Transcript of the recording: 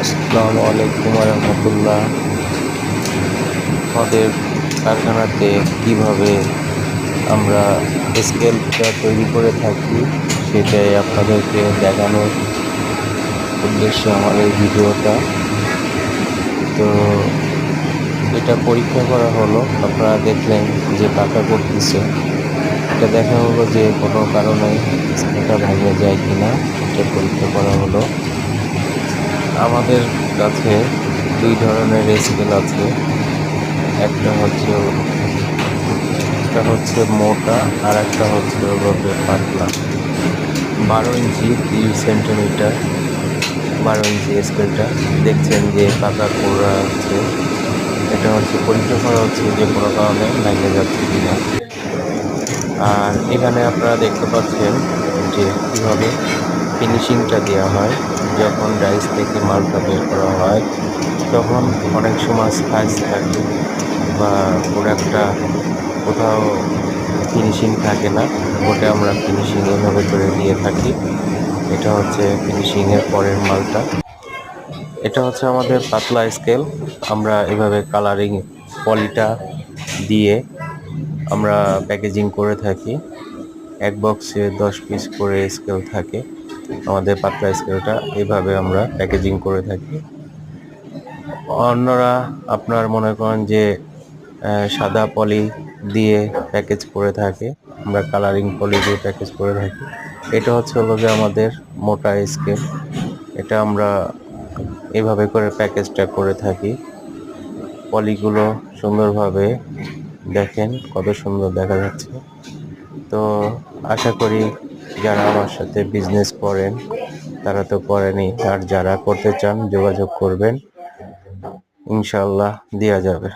আসসালামু আলাইকুম রহমতুল্লাহ। আমাদের কারখানাতে কিভাবে আমরা স্কেলটা তৈরি করে থাকি সেটাই আপনাদেরকে দেখানোর উদ্দেশ্যে আমার এই ভিডিওটা। তো এটা পরীক্ষা করা হলো, আপনারা দেখলেন যে পাকা করতেছে। এটা দেখা হলো যে কোনো কারণে স্কেলটা ভেঙে যায় কিনা, এটা পরীক্ষা করা হলো। আমাদের কাছে দুই ধরনের স্কেল আছে। একটা হচ্ছে মোটা, আর একটা হচ্ছে পাতলা। 12 ইঞ্চি 30 সেন্টিমিটার, 12 ইঞ্চি স্কেলটা দেখছেন যে পাকা করা হচ্ছে। এটা হচ্ছে পরীক্ষা করা হচ্ছে যে কোনো কারণে ভেঙে যাচ্ছে কিনা। আর এখানে আপনারা দেখতে পাচ্ছেন যে কিভাবে ফিনিশিংটা দেওয়া হয়। যখন ডাইস থেকে মালটা বের করা হয় তখন অনেক সময় সাইজ থাকে বা প্রোডাক্টটা কোথাও ফিনিশিং থাকে না, ওটা আমরা ফিনিশিং এভাবে করে দিয়ে থাকি। এটা হচ্ছে ফিনিশিং এর পরের মালটা। এটা হচ্ছে আমাদের পাতলা স্কেল। আমরা এভাবে কালারিং পলিটা দিয়ে আমরা প্যাকেজিং করে থাকি। এক বক্সে 10 পিস করে স্কেল থাকে। আমাদের পাতলা স্কেলটা এভাবে আমরা প্যাকেজিং করে থাকি। অন্যরা আপনার মনে করেন যে সাদা পলি দিয়ে প্যাকেজ করে থাকে, আমরা কালারিং পলি দিয়ে প্যাকেজ করে থাকি। এটা হচ্ছে হলো যে আমাদের মোটা স্কেল। এটা আমরা এভাবে করে প্যাকেজটা করে থাকি। পলিগুলো সুন্দরভাবে দেখেন, কত সুন্দর দেখা যাচ্ছে। তো আশা করি যারা আমার সাথে বিজনেস করেন তারা তো করেনই, আর যারা করতে চান যোগাযোগ করবেন, ইনশাল্লাহ দেওয়া যাবে।